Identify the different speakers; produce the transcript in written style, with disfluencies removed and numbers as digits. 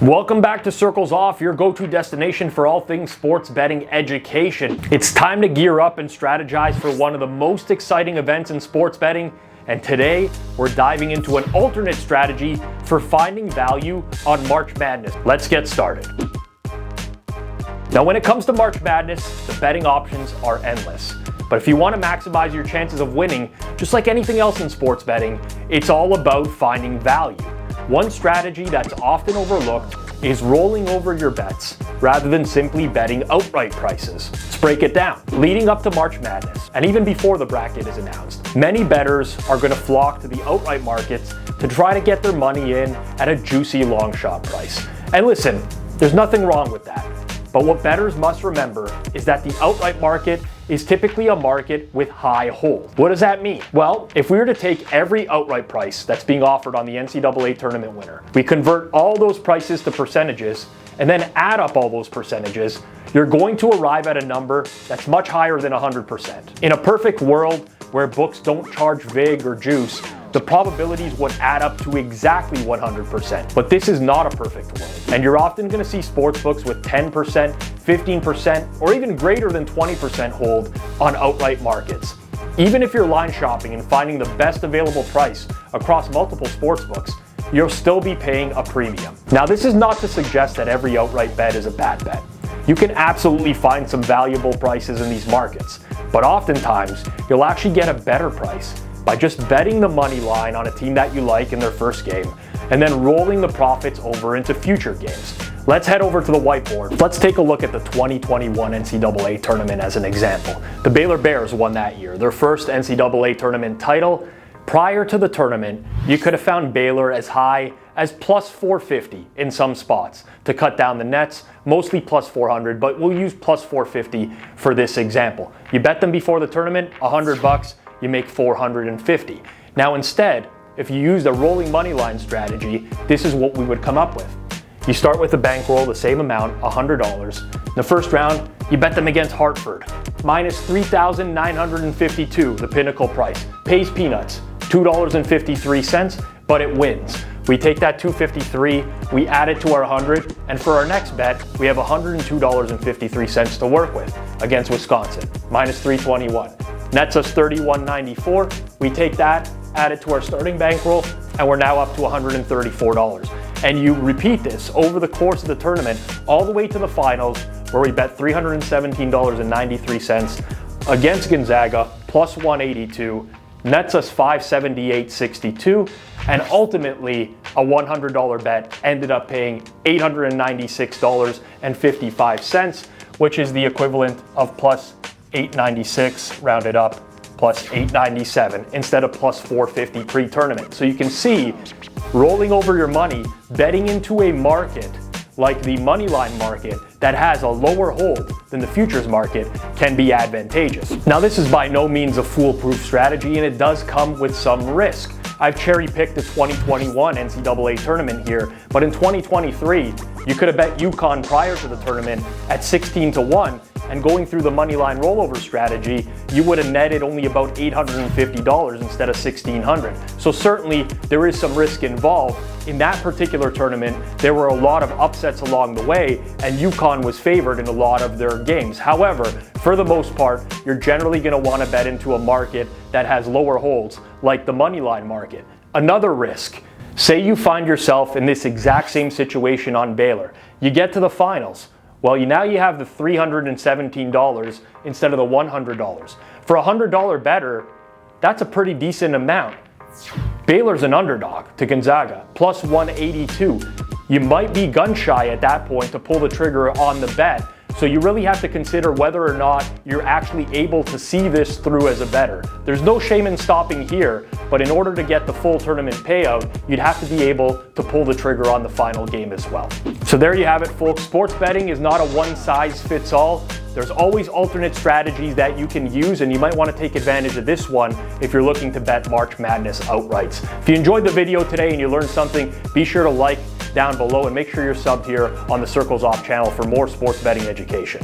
Speaker 1: Welcome back to Circles Off, your go-to destination for all things sports betting education. It's time to gear up and strategize for one of the most exciting events in sports betting. And today, we're diving into an alternate strategy for finding value on March Madness. Let's get started. Now, when it comes to March Madness, the betting options are endless. But if you want to maximize your chances of winning, just like anything else in sports betting, it's all about finding value. One strategy that's often overlooked is rolling over your bets rather than simply betting outright prices. Let's break it down. Leading up to March Madness, and even before the bracket is announced, many bettors are going to flock to the outright markets to try to get their money in at a juicy long shot price. And listen, there's nothing wrong with that. But what bettors must remember is that the outright market is typically a market with high hold. What does that mean? Well, if we were to take every outright price that's being offered on the NCAA tournament winner, we convert all those prices to percentages, and then add up all those percentages, you're going to arrive at a number that's much higher than 100%. In a perfect world where books don't charge vig or juice, the probabilities would add up to exactly 100%. But this is not a perfect world. And you're often going to see sportsbooks with 10%, 15%, or even greater than 20% hold on outright markets. Even if you're line shopping and finding the best available price across multiple sportsbooks, you'll still be paying a premium. Now, this is not to suggest that every outright bet is a bad bet. You can absolutely find some valuable prices in these markets, but oftentimes you'll actually get a better price by just betting the money line on a team that you like in their first game, and then rolling the profits over into future games. Let's head over to the whiteboard. Let's take a look at the 2021 NCAA tournament as an example. The Baylor Bears won that year, their first NCAA tournament title. Prior to the tournament, you could have found Baylor as high as plus 450 in some spots to cut down the nets, mostly plus 400, but we'll use plus 450 for this example. You bet them before the tournament, $100, you make 450. Now instead, if you used a rolling money line strategy, this is what we would come up with. You start with a bankroll, the same amount, $100. In the first round, you bet them against Hartford, minus 3,952, the Pinnacle price. Pays peanuts, $2.53, but it wins. We take that $2.53, we add it to our 100, and for our next bet, we have $102.53 to work with against Wisconsin, minus 321. Nets us $31.94. We take that, add it to our starting bankroll, and we're now up to $134. And you repeat this over the course of the tournament, all the way to the finals, where we bet $317.93 against Gonzaga, plus 182, nets us $578.62, and ultimately a $100 bet ended up paying $896.55, which is the equivalent of plus 896 rounded up, plus 897 instead of plus 450 pre-tournament. So you can see, rolling over your money, betting into a market like the moneyline market that has a lower hold than the futures market can be advantageous. Now, this is by no means a foolproof strategy, and it does come with some risk. I've cherry-picked the 2021 NCAA tournament here, but in 2023, you could have bet UConn prior to the tournament at 16-1, and going through the moneyline rollover strategy, you would have netted only about $850 instead of $1,600. So certainly there is some risk involved. In that particular tournament, there were a lot of upsets along the way, and UConn was favored in a lot of their games. However, for the most part, you're generally going to want to bet into a market that has lower holds, like the moneyline market. Another risk, say you find yourself in this exact same situation on Baylor. You get to the finals. Well, now you have the $317 instead of the $100. For a $100 better, that's a pretty decent amount. Baylor's an underdog to Gonzaga, plus 182. You might be gun shy at that point to pull the trigger on the bet. So you really have to consider whether or not you're actually able to see this through as a bettor. There's no shame in stopping here, but in order to get the full tournament payout, you'd have to be able to pull the trigger on the final game as well. So there you have it, folks. Sports betting is not a one-size-fits-all. There's always alternate strategies that you can use, and you might want to take advantage of this one if you're looking to bet March Madness outrights. If you enjoyed the video today and you learned something, be sure to like down below and make sure you're subbed here on the Circles Off channel for more sports betting education.